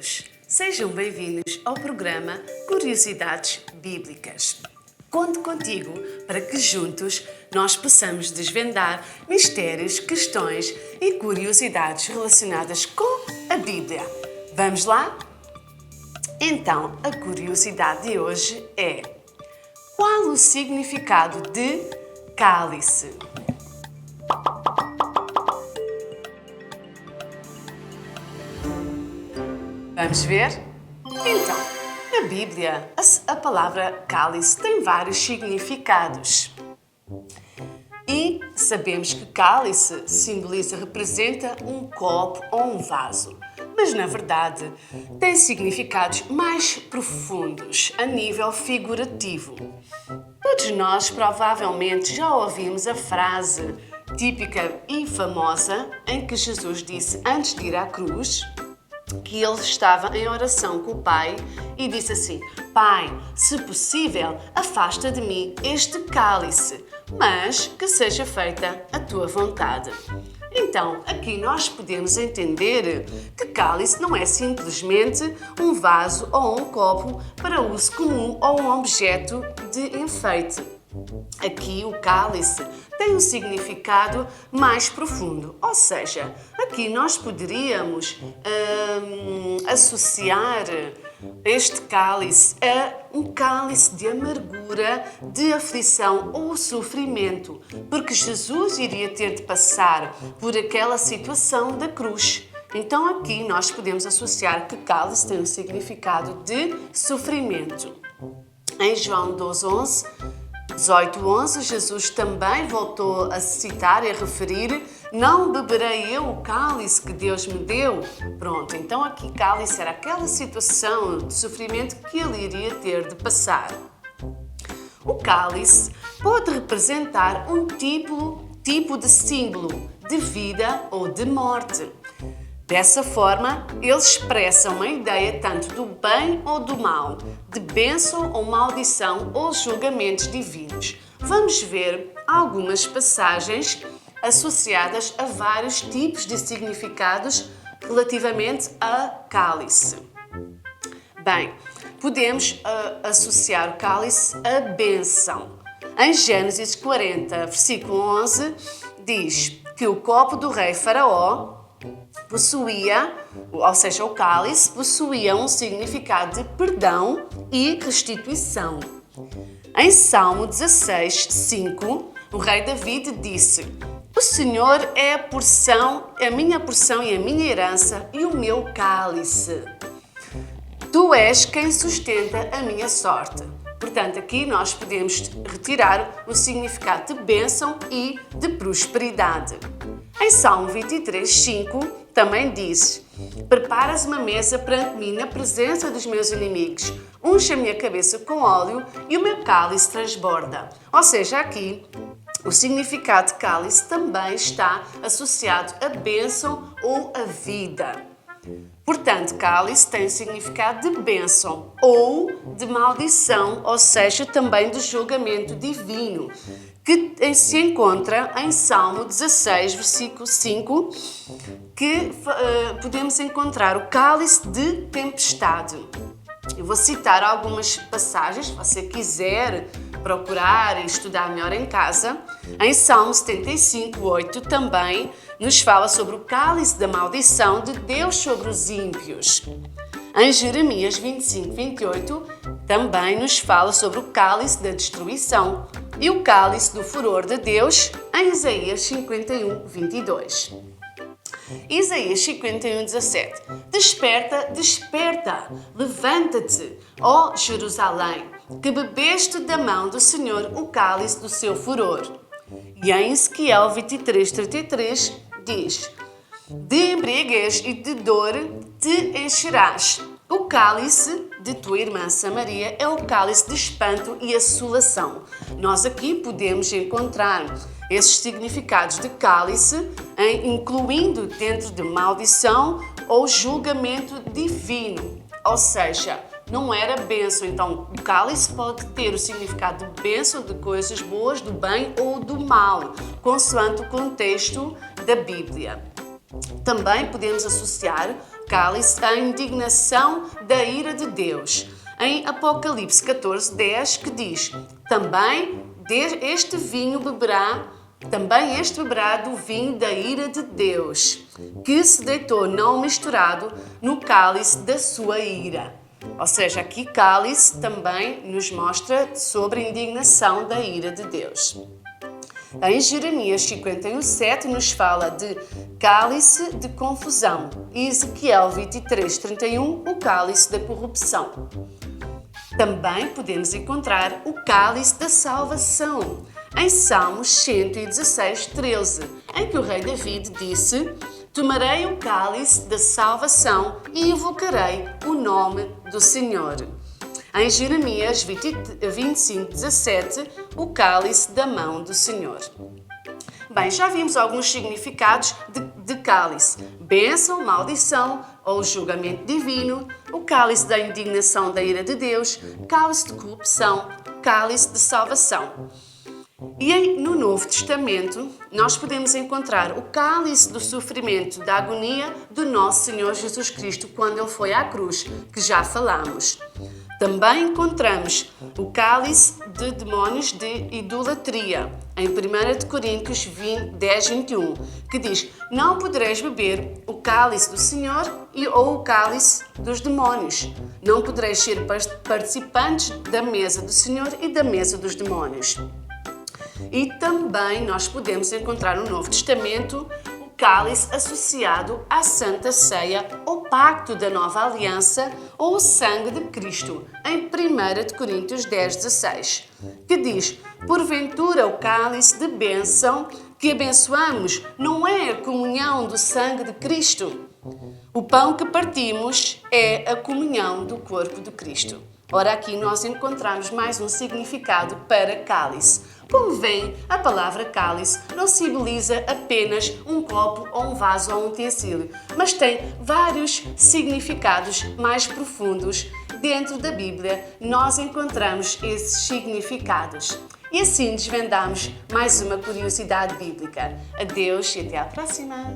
todos, sejam bem-vindos ao programa Curiosidades Bíblicas. Conto contigo para que juntos nós possamos desvendar mistérios, questões e curiosidades relacionadas com a Bíblia. Vamos lá? Então, a curiosidade de hoje é: qual o significado de cálice? Vamos ver? Então, na Bíblia, a palavra cálice tem vários significados. E sabemos que cálice representa um copo ou um vaso. Mas, na verdade, tem significados mais profundos, a nível figurativo. Todos nós provavelmente já ouvimos a frase típica e famosa em que Jesus disse antes de ir à cruz que ele estava em oração com o Pai e disse assim: Pai, se possível, afasta de mim este cálice, mas que seja feita a tua vontade. Então, aqui nós podemos entender que cálice não é simplesmente um vaso ou um copo para uso comum ou um objeto de enfeite. Aqui o cálice tem um significado mais profundo, ou seja, aqui nós poderíamos associar este cálice a um cálice de amargura, de aflição ou sofrimento, porque Jesus iria ter de passar por aquela situação da cruz. Então aqui nós podemos associar que cálice tem um significado de sofrimento. Em João 18:11, Jesus também voltou a citar e a referir: não beberei eu o cálice que Deus me deu. Pronto, então aqui cálice era aquela situação de sofrimento que ele iria ter de passar. O cálice pode representar um tipo de símbolo de vida ou de morte. Dessa forma, ele expressa uma ideia tanto do bem ou do mal, de bênção ou maldição ou julgamentos divinos. Vamos ver algumas passagens associadas a vários tipos de significados relativamente a cálice. Bem, podemos associar o cálice à bênção. Em Gênesis 40, versículo 11, diz que o copo do rei Faraó possuía, ou seja, o cálice possuía um significado de perdão e restituição. Em Salmo 16:5, o rei David disse: o Senhor é a minha porção e a minha herança e o meu cálice. Tu és quem sustenta a minha sorte. Portanto, aqui nós podemos retirar o significado de bênção e de prosperidade. Em Salmo 23:5 também diz: preparas uma mesa perante mim na presença dos meus inimigos, unge a minha cabeça com óleo e o meu cálice transborda. Ou seja, aqui o significado de cálice também está associado à bênção ou à vida. Portanto, cálice tem o significado de bênção ou de maldição, ou seja, também de julgamento divino, que se encontra em Salmo 16, versículo 5, que podemos encontrar o cálice de tempestade. Eu vou citar algumas passagens, se você quiser procurar e estudar melhor em casa. Em Salmo 75:8 também nos fala sobre o cálice da maldição de Deus sobre os ímpios. Em Jeremias 25:28 também nos fala sobre o cálice da destruição e o cálice do furor de Deus em Isaías 51:22. Isaías 51:17. Desperta, desperta, levanta-te, ó Jerusalém, que bebeste da mão do Senhor o cálice do seu furor. E em Ezequiel 23:33 diz: de embriaguez e de dor te encherás. O cálice de tua irmã Samaria é o cálice de espanto e assolação. Nós aqui podemos encontrar esses significados de cálice, incluindo dentro de maldição ou julgamento divino. Ou seja, não era bênção. Então, o cálice pode ter o significado de bênção, de coisas boas, do bem ou do mal, consoante o contexto da Bíblia. Também podemos associar cálice a indignação da ira de Deus. Em Apocalipse 14:10, que diz: Também este beberá do vinho da ira de Deus, que se deitou não misturado no cálice da sua ira. Ou seja, aqui cálice também nos mostra sobre a indignação da ira de Deus. Em Jeremias 51:7 nos fala de cálice de confusão e Ezequiel 23:31 o cálice da corrupção. Também podemos encontrar o cálice da salvação em Salmos 116:13, em que o rei David disse: Tomarei o cálice da salvação e invocarei o nome do Senhor. Em Jeremias 25:17, o cálice da mão do Senhor. Bem, já vimos alguns significados de cálice: bênção, maldição ou julgamento divino, o cálice da indignação da ira de Deus, cálice de corrupção, cálice de salvação. E no Novo Testamento, nós podemos encontrar o cálice do sofrimento, da agonia do nosso Senhor Jesus Cristo quando Ele foi à cruz, que já falamos. Também encontramos o cálice de demónios de idolatria, em 1 Coríntios 10:21, que diz: Não podereis beber o cálice do Senhor ou o cálice dos demónios. Não podereis ser participantes da mesa do Senhor e da mesa dos demónios. E também nós podemos encontrar no Novo Testamento o cálice associado à Santa Ceia, ou Pacto da Nova Aliança, ou o sangue de Cristo, em 1 Coríntios 10:16, que diz: Porventura o cálice de bênção que abençoamos não é a comunhão do sangue de Cristo? O pão que partimos é a comunhão do corpo de Cristo. Ora, aqui nós encontramos mais um significado para cálice. Como vem, a palavra cálice não simboliza apenas um copo ou um vaso ou um utensílio, mas tem vários significados mais profundos. Dentro da Bíblia, nós encontramos esses significados. E assim desvendamos mais uma curiosidade bíblica. Adeus e até à próxima!